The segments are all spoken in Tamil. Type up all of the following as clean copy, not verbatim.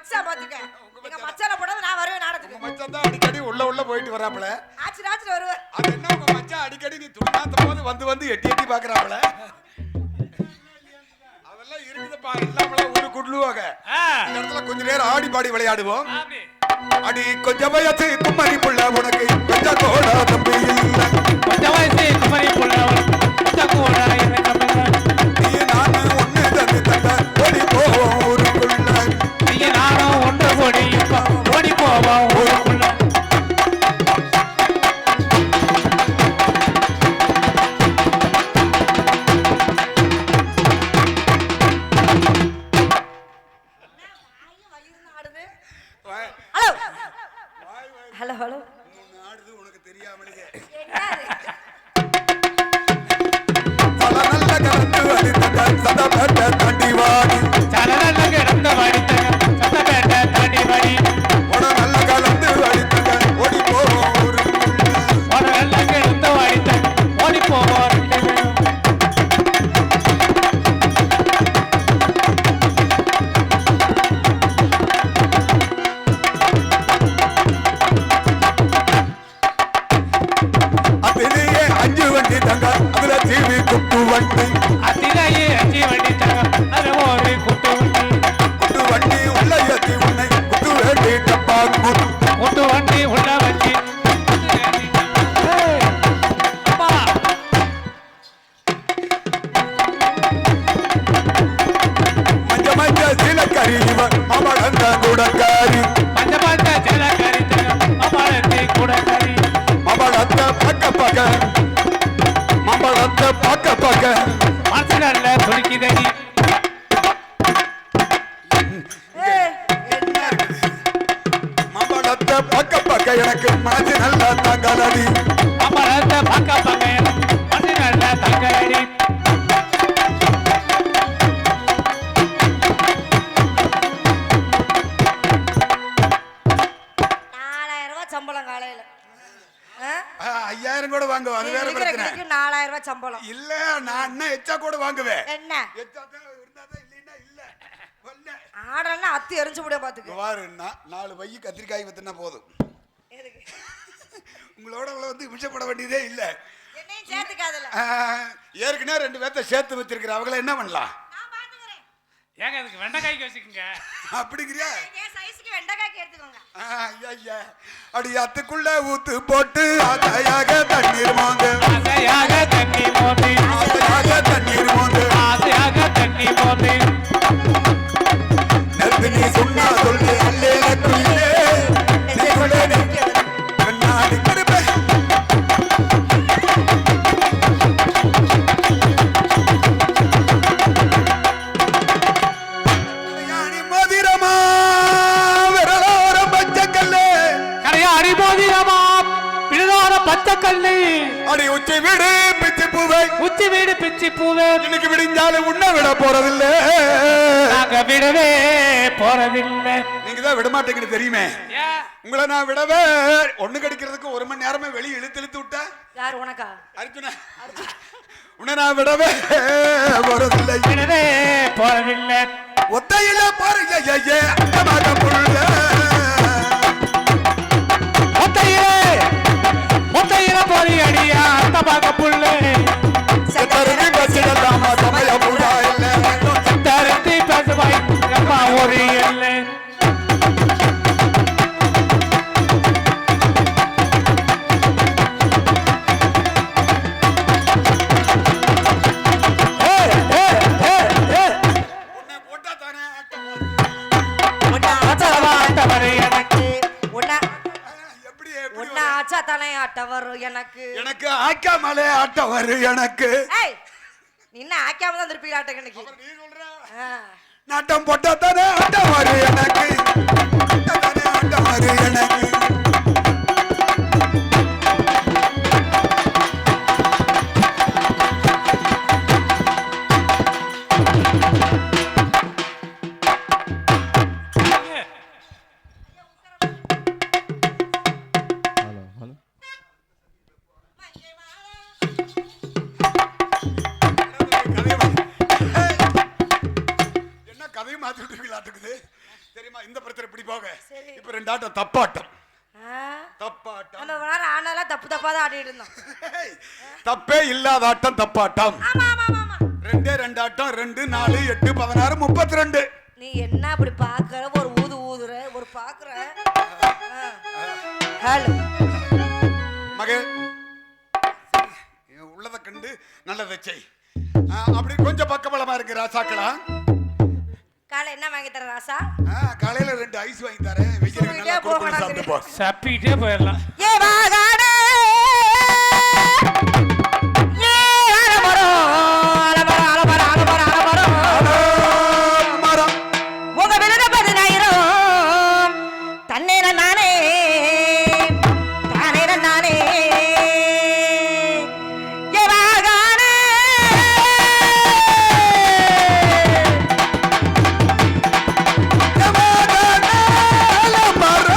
மச்சான் பாத்துக்க. எங்க மச்சான போடாத நான் வருவேன் நாடத்துக்கு. உங்க மச்சான் தான் அடிக்கடி உள்ள போயிட்டு வராப்ல. ஆச்சு வருவார். அது என்ன உங்க மச்சான் அடிக்கடி நீ துணியாத்தும் போது வந்து எட்டி பாக்குறாப்ல. அதெல்லாம் இருக்குதுப்பா. இல்லாமல ஊரு குட்லுவாங்க. இந்த இடத்துல கொஞ்ச நேரம் ஆடி பாடி விளையாடுவோம். அடி கொஞ்சம் வயசு குமரி புள்ள உனக்கு கொஞ்சம் கூட தம்பி இல்ல. கொஞ்சம் வயசு குமரி புள்ள கொஞ்சம் கூட எனக்கு நீ நானும் ஒண்ணு தந்து ஓடி போவோம் ஊருக்குள்ள. நீ நானும் ஒன்று ஓடி ஓடி போவோம் ஊருக்குள்ள. ஹலோ ஹலோ ஆடுது உனக்கு தெரியாமலே. நல்ல கலந்து சதப்பேட்டை தாண்டி வாடி. நல்ல கிடந்த வாடித்தங்க சதப்பேட்டை தாண்டி வாடி. நல்ல கலந்து வாடித்தங்க ஓடி போவோம் ஊருக்குள்ள. நல்ல கிடந்த வாடித்தங்க ஓடி போவோம். அதுல தீவி குட்டு வண்டி. அதிலேயே அஞ்சி வண்டி தங்க அதுல ஒரு குட்டு வண்டி உள்ள ஏத்தி உன்னை குட்டு வேண்டி டப்பா குட்டு வண்டி உள்ள வச்சு மஞ்ச மஞ்ச சீலக்கறி இவன் மாமழந்த கூடக்காரி. மஞ்ச மஞ்ச சீலக்கறி மாமழந்தை கூடக்காரி. மாமழந்த பக்க மாம்பழத்தை பார்க்க மனசுல துடிக்குதடி. மாம்பழத்தை பார்க்க எனக்கு மனசு நல்லா தாங்காதடி. மாம்பழத்தை பார்க்க மனசு நல்லா தாங்காதடி. 4000 ரூபாய் சம்பளம் காலையில. 5000 கூட வாங்குவேன். அது வேற பிரச்சனை. 4000 ரூபாய் சம்பளம் இல்ல நான் என்ன எச்சா கூட வாங்குவேன். என்ன எச்சா தான் இருந்தாதான் இல்லைன்னா இல்ல. ஆடன்னா அத்தி எரிஞ்சு முடிய பாத்துக்க. வாருன்னா 4 பை கத்திரிக்காய் வித்துனா போதும். உங்களோட வந்து மிச்சப்பட வேண்டியதே இல்ல. என்னையும் சேர்த்துக்காதல. ஏற்கனவே 2 பேர்த்த சேர்த்து வச்சிருக்கிற அவங்கள என்ன பண்ணலாம்? நான் பாத்துக்கறேன். ஏங்க அதுக்கு வெண்டைக்காய்க்கு வச்சுக்கங்க. அப்படிங்கறியா? என் சைஸ்க்கு வெண்டைக்காய்க்கு எடுத்துக்கோங்க. ஐயா அடி அத்துக்குள்ள ஊத்து போட்டு ஆசையாக தண்ணீர் மோந்து. ஆசையாக தண்ணீர் மோந்து. ஆசையாக தண்ணீர் மோந்து. ஆசையாக தண்ணீர் மோந்து. நல்வினி சொன்னா சொல்லு அல்லேல குயிலே. நீ கொள்ளே கண்ணாடி கருப்பே. கரையாணி மோதிரமா விரலோர பச்சைக்கல்லு. கரையாணி மோதிரமா விரலோர பச்சைக்கல்லு. அடி உச்சி வீடு பிச்சி பூவை. உச்சி வீடு பிச்சி பூவே. இன்னைக்கு விடிஞ்சாலும் உன்னை விட போறதில்லை. நாங்க விடவே போறதில்லை. நீங்க தான் விட மாட்டேங்கன்னு தெரியுமே. உங்களை நான் விடவே ஒண்ணு கடிக்கிறதுக்கு 1 மணி நேரமே வெளியே இழுத்து விட்ட. யார் உனக்கா? அர்ஜுனா உன்னை நான் விடவே போறதில்லை. விடவே போறதில்லை. ஒத்தையில பாருங்க அந்தமாக புள்ள. ஒத்தையில போறி அடியா அந்தமாக புள்ள. சத்தருதி பசிடலாமா சமய பூரா இல்ல. தருத்தி பசுவாய் அம்மா ஒரு இல்லை. எனக்கு ஆக்காமலே ஆட்ட வரும் எனக்கு. நின்ன ஆக்காம தான் திருப்பி ஆட்ட இன்னைக்கு. நாட்டம் போட்டா தானே ஆட்ட வரும் எனக்கு. ஆட்ட வரும் எனக்கு. தெரியுமா இந்த பிரச்சனை இப்படி போக சரி. இப்ப 2 ஆட்டம் தப்பாட்டம் ஆ, தப்பாட்டம் நம்ம இவ்வளவு நேரம் ஆனாலும் தப்பு தப்பா தான் ஆடிட்டு இருந்தோம். ஏய், தப்பே இல்லாத ஆட்டம் தப்பாட்டம் ஆமா ஆமா ஆமா ஆமா. 2 ஆட்டம் 2 4 8 16 32 நீ என்ன அப்படி பாக்குற ஒரு ஊதுற ஒரு பாக்குற ஹலோ மகே உள்ளத கண்டு நல்லதை செய் அப்படி கொஞ்சம் பக்கபலமா இருக்கு ராசாக்களா காலை என்ன வாங்கி தர ராசா? காலையில 2 ஐஸ் வாங்கி தரேன் வெயிலுக்கு நல்லா குடுக்குற சாப்பிட்டு போ சப்பிட்டே போயிடலாம். ஏ வாகாடே ஏ அலமரோ அலமரோ அலமரோ அலமரோ அலமரோ மரம் உங்க விழுத 10000 தண்ணீர நானே தானேர நானே ஏ வாகாடே அலமரோ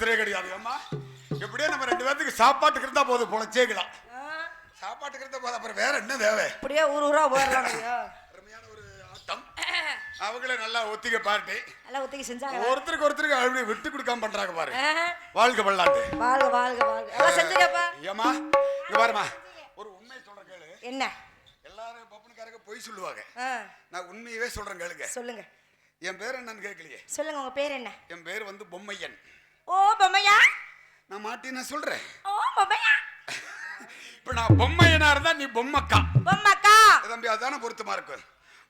பிரச்சனையே கிடையாது. அம்மா எப்படியே நம்ம 2 பேத்துக்கு சாப்பாட்டுக்கு இருந்தா போதும், பொழைச்சேக்கலாம். சாப்பாட்டுக்கு இருந்தா போதும், அப்புறம் வேற என்ன தேவை? அப்படியே ஊரா போயிடலாம். அருமையான ஒரு ஆட்டம். அவங்களே நல்லா ஒத்திக்க பார்ட்டி, நல்லா ஒத்திக்க செஞ்சாங்க. ஒருத்தருக்கு அப்படி விட்டு கொடுக்காம பண்றாங்க பாரு. வாழ்க பல்லாண்டு. வாழ்க வாழ்க வாழ்க. எல்லாம் செஞ்சுக்கப்பா. ஏமா இங்க பாருமா, ஒரு உண்மை சொல்றேன் கேளு. என்ன? எல்லாரும் பப்பனுக்காரங்க பொய் சொல்லுவாங்க, நான் உண்மையவே சொல்றேன் கேளுங்க. சொல்லுங்க. என் பேர் என்னன்னு கேட்கலையே. சொல்லுங்க, உங்க பேர் என்ன? என் பேர் வந்து பொம்மையன். ஓ பொம்மையா? நான் மாட்டி நான் சொல்றேன். ஓ பொம்மையா? இப்ப நான் பொம்மையனா இருந்தா நீ பொம்மக்கா. பொம்மக்கா தம்பி அதான பொருத்தமா இருக்கு.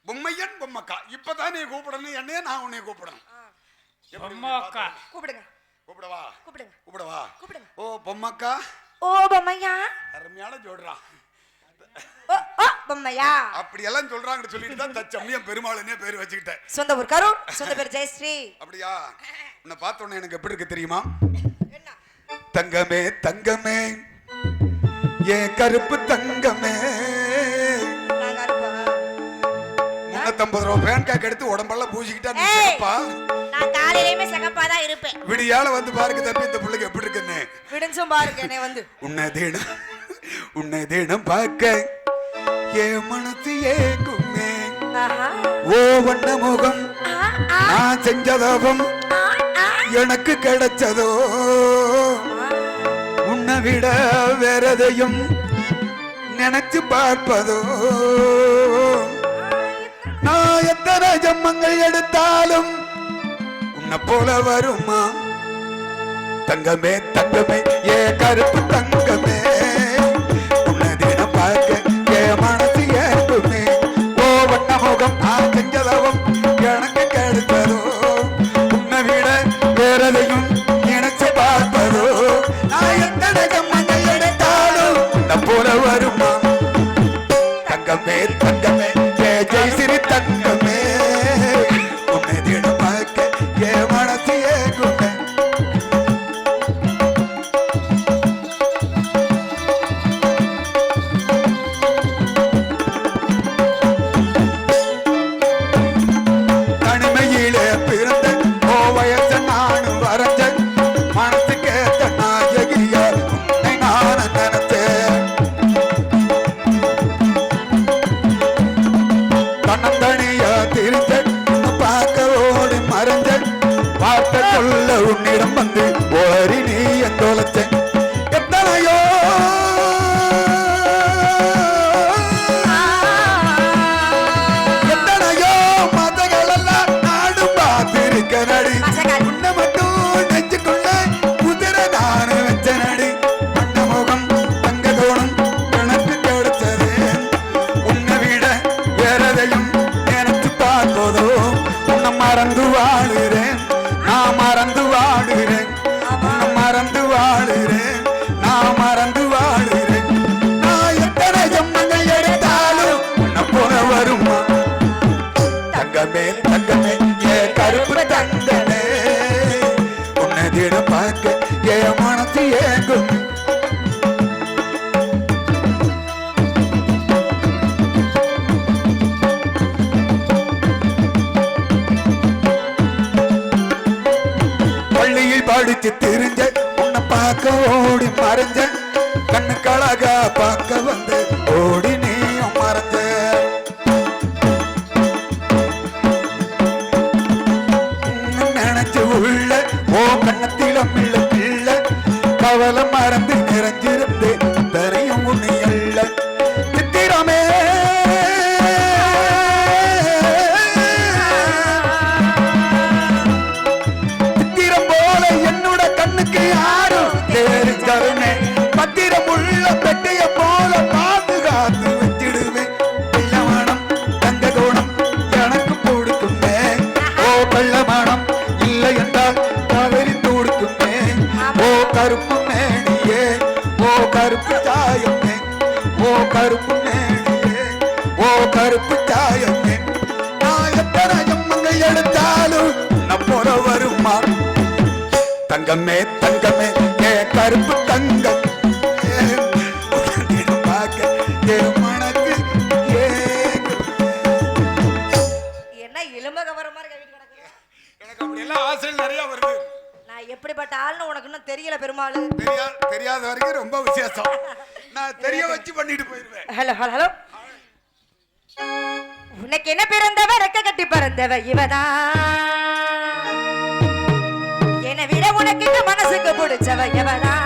பொம்மையன் பொம்மக்கா. இப்பதான் நீ கூப்பிடணும் என்னைய, நான் உன்னைய கூப்பிடணும். பொம்மக்கா கூப்பிடுங்க. கூப்பிடவா? கூப்பிடுங்க. கூப்பிடவா? கூப்பிடுங்க. ஓ பொம்மக்கா. ஓ பொம்மையா? அருமையான ஜோடுறா. ஓ ஓ பொம்மையா? அப்படி எல்லாம் சொல்றாங்கன்னு சொல்லிட்டு தான் தச்சம்மியம் பெருமாளுனே பேர் வச்சுக்கிட்டேன். சொந்த ஊர் கரூர், சொந்த பேர் ஜெயஸ்ரீ. அப்படியா? உன்னை பார்த்த உடனே எனக்கு எப்படி இருக்கு தெரியுமா? என்ன? தங்கமே தங்கமே ஏன் கருப்பு தங்கமே. 350 ரூபா பேன் கேக் எடுத்து உடம்பெல்லாம் பூசிக்கிட்டா நீ சிறப்பா? நான் காலையிலயுமே சிகப்பா தான் இருப்பேன். விடியால வந்து பாருங்க தம்பி, இந்த பிள்ளைக்கு எப்படி இருக்குன்னு. விடிஞ்சும் பாருங்க என்னை வந்து. உன்னை தினம் பார்க்க என் மனசு ஏங்குமே. ஓ வண்ண முகம் நான் செஞ்சதாவும் எனக்கு கிடைச்சதோ. உன்னை விட வேறதையும் நினைச்சு பார்ப்பதோ. நான் எத்தனை ஜம்மங்கள் எடுத்தாலும் உன்னை போல வருமா? தங்கமே தங்கமே ஏ கருப்பு தங்கமே. உன்னை தினம் பார்க்க என் மனசு ஏங்குமே. ஓ வண்ண முகம் நான் செஞ்சதாவும் எனக்கு கிடைத்ததோ. உன்னை விட வேறதையும் நினைச்சு பார்ப்பதோ. நான் எத்தனை ஜம்மங்கள் எடுத்தாலும் உன்னை போல வருமா? தங்கமே தங்கமே ஏ ஜெயஸ்ரீ தங்கமே. உன்னை தினம் பார்க்க என் மனசு ஏங்குமே. தனிமையிலே பிறந்த ஓ வயசு நானும் வரைஞ்ச மனசு கேட்ட நாயகியா உன்னை நான் நினைச்சேன். தன்னந்தனியா திரிஞ்ச உன்னை பார்க்க ஓடி மறைஞ்ச வார்த்தை சொல்ல உன்னிடம் வந்து ஓரி நீ எந்தோலச்ச. எத்தனையோ எத்தனையோ மதங்கள் எல்லாம் நாடும் பார்த்திருக்க நடி. உன்னை மட்டும் நெஞ்சுக்குள்ள குதிரை நானு வச்ச நடி. அண்ண முகம் தங்க கோணம் எனக்கு கிடைச்சது. உன்னை விட வேறதையும் நினைச்சு பார்ப்பதோ. உன்னை மறந்து வாழுறேன், நான் மறந்து வாழுறேன். உன்னை மறந்து வாழுறேன், நான் மறந்து வாழுறேன். நான் எத்தனை ஜம்மங்கள் எடுத்தாலும் உன்னை போல வருமா? தங்கமே தங்கமே ஏ கருப்பு தங்கமே. உன்னை தினம் பார்க்க என் மனசு ஏங்கும். பள்ளியில் படிச்சு திரிஞ்ச உன்னை பார்க்க ஓடி மறைஞ்ச. கண்ணுக்கு அழகா பார்க்க வந்து ஓடி நீயும் மறைஞ்ச. நினைச்சு உள்ள ஓ கண்ணத்தில மில்ல பிள்ளை. கவலை மறந்து நிறைஞ்சிருந்து தரையும் உன்னையல்ல. சித்திரமே சித்திரம் போல என்னோட கண்ணுக்கு யாரும் தெரிஞ்சருமே. பத்திரம் உள்ள பெட்டைய போல பாதுகாத்து வச்சிடுவேன். வெள்ளமானம் தங்க கோணம் எனக்கு கொடுக்குமே. ஓ வெள்ளமானம் இல்லை என்றால் காவிரி தூடுக்குமே. ஓ கருப்பு மேனியே ஓ கருப்பு சாயமே. ஓ கருப்பு மேனியே ஓ கருப்பு சாயமே. நான் எத்தனை ஜம்மங்கள் எடுத்தாலும் உன்னை போல வருமா? தங்கமே தங்கமே ஏ கருப்பு தங்கம். பார்க்க என் மனக்கு ஏங்கும். என்ன எலும்ப கவரமா இருக்க வீட்டு கிடக்குது. எனக்கு அப்படி எல்லாம் ஆசைகள் நிறைய வருது. நான் எப்படிப்பட்ட ஆள்னு உனக்கு இன்னும் தெரியல பெருமாள். தெரியாத வரைக்கும் ரொம்ப விசேஷம். நான் தெரிய வச்சு பண்ணிட்டு போயிருவேன். Hello hello hello. உனக்கு என்ன பிறந்தவ ரெக்க கட்டி பிறந்தவ இவதான். என்னை விட உனக்கு மனசுக்கு பிடிச்சவ இவதான்.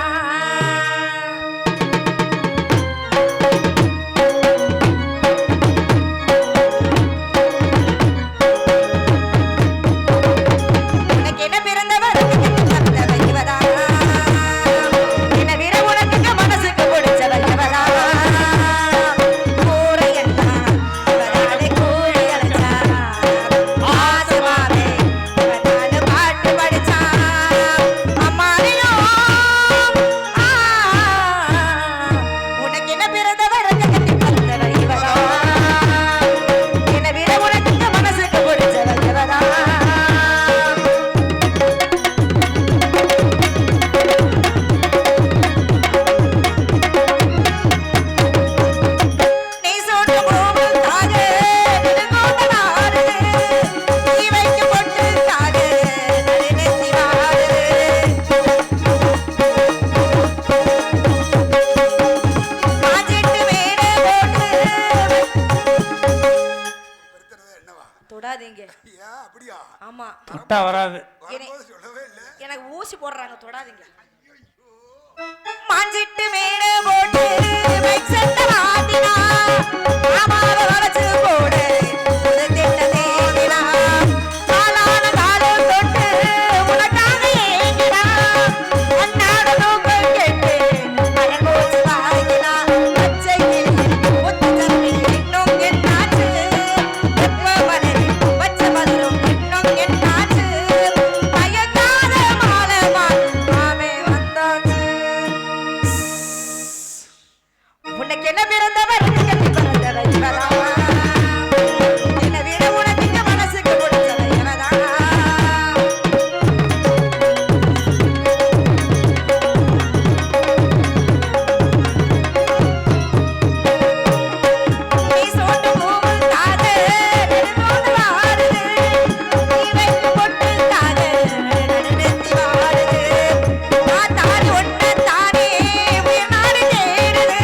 எனக்கு ஊசி போடுறாங்க, தொடாதீங்க. மாஞ்சிட்டு மேட போட்டு வெக்ஸட்ட வாடினா மாமாவ வளைச்சு போடு புது திட்ட தேடினா காலான காலம் தொட்டு உனக்காக ஏங்கினா அண்ணாட நோக்கம் கேட்டு மயன் போச்சு வாங்கினா பச்சை ஒத்து தம்பி இன்னும் என்னாச்சு எப்ப மலரி பச்சை மலரும் இன்னும் என்னாச்சு பயக்காத மாலமா மாமே வந்தாச்சு. உனக்கு என்ன பிறந்தவர் கட்டி பிறந்தவர் இவதான். என்னை விட உனக்கு இந்த மனசுக்கு பிடிச்சவர் இவதான். நீ சோட்டு பூவுக்காக நெடுங்கோடு வாடுது. நீ வைத்து பொட்டுக்காக நடுநெத்தி வாடுது. தாத்தாடி ஒன்னத்தானே உயிர் நாடு தேடுது.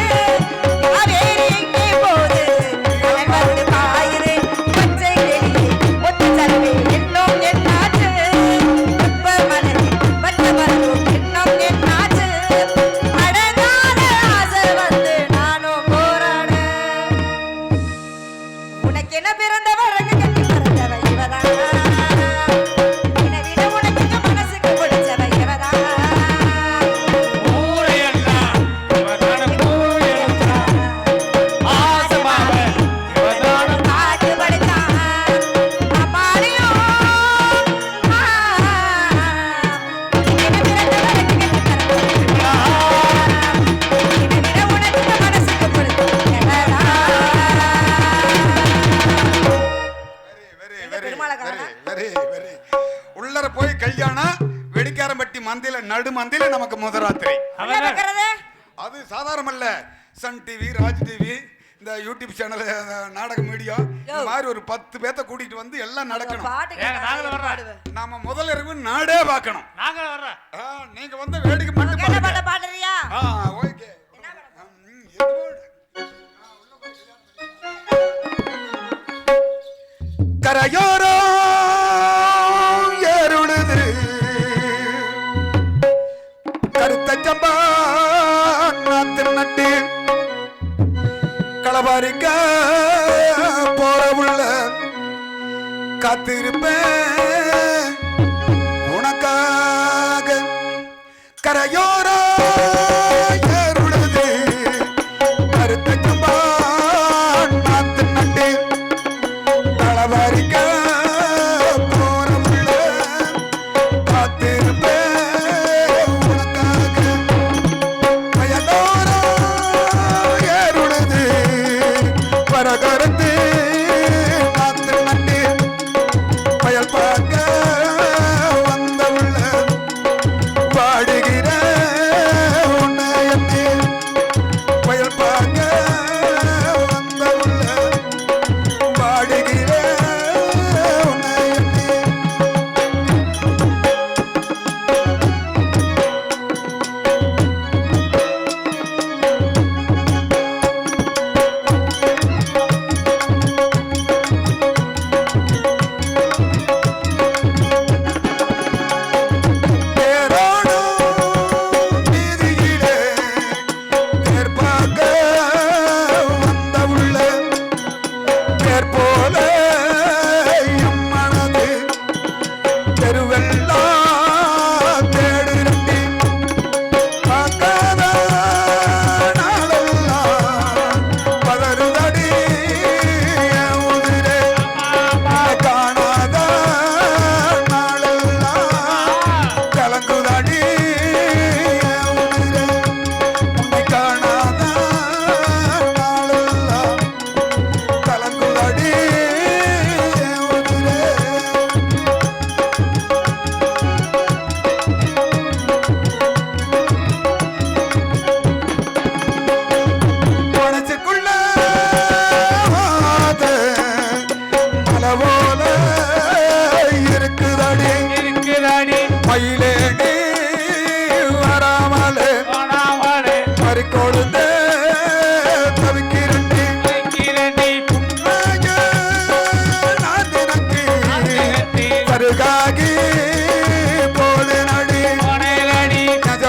காவேரி எங்கே போகுது கடல் வந்து பாயுது. பச்சை கிளியே ஒத்து தருவே இன்னும் என்னாச்சு எப்ப மலரி பச்சை மலரும் இன்னும் என்னாச்சு அடங்காத ஆசை வந்து நானும் போராட. உனக்கு என்ன பிறந்தவர் கட்டி பிறந்தவ இவதான். என்னை விட உனக்கு இந்த மனசுக்கு பிடிச்சவ இவதான். ஊரையெல்லாம் இவதான பூயெல்லாம் ஆசமாவ இவதான பாட்டு படித்தான் அம்மாடியோ. என்ன பிறந்தவர் கட்டி பிறந்தவ என்னை விட உனக்கு இந்த மனசுக்கு பிடிச்சவ இவதான். எங்க பெருமாளை காணோம்? உள்ளர போய் கல்யாணம் வெடிக்காரம்பட்டி மந்தில நடு மந்தில நமக்கு முதராத்திரி. என்ன பார்க்கறது? அது சாதாரணமல்ல. சன் டிவி, ராஜ் டிவி, இந்த யூடியூப் சேனல், நாடக மீடியா, இந்த மாதிரி ஒரு 10 பேத்த கூட்டிட்டு வந்து எல்லாம் நடக்கணும். பாட்டு ஏங்க, நாங்களும் வர்றோம். பாடுவேன். நாம முதல் இரவு நாடே பார்க்கணும். நாங்க வர்றோம். நீங்க வந்து வேடிக்கை மட்டும் என்ன பாருங்க. பாட்ட பாடுறியா? ஓகே. என்ன பாட? கரையோரோ ஏறுழுது கருத்த சம்பா நாத்து நட்டு களபாரிக்க போற உள்ள காத்திருப்பேன் உனக்காக. கரையோரோ ஏறுழுது கருத்த சம்பா நாத்து நட்டு களவாரிக்க போற உள்ள காத்திருப்பேன் உனக்காக. வயலோரோ ஏறுழுது பரகரத்து நாத்து நட்டு வயல் பார்க்க வந்த உள்ள வாடுகிற உன்னை எண்ணி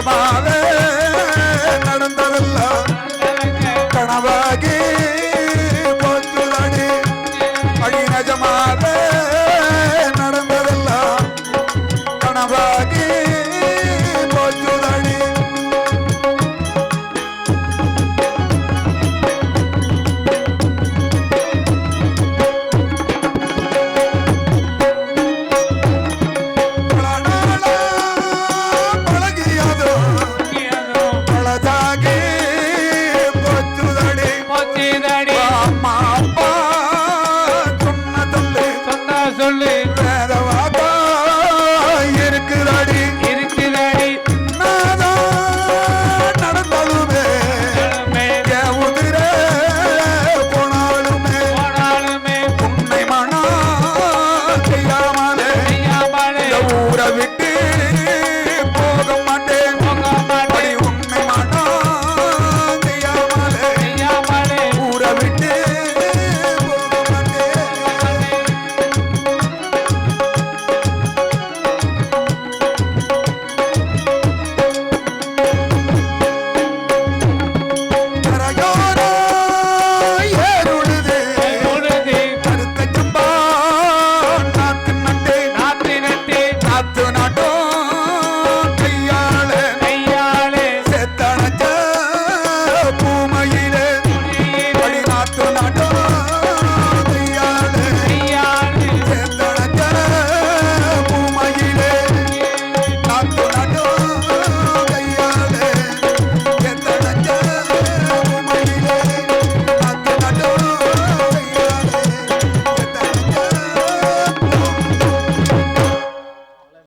கொஞ்சமாவே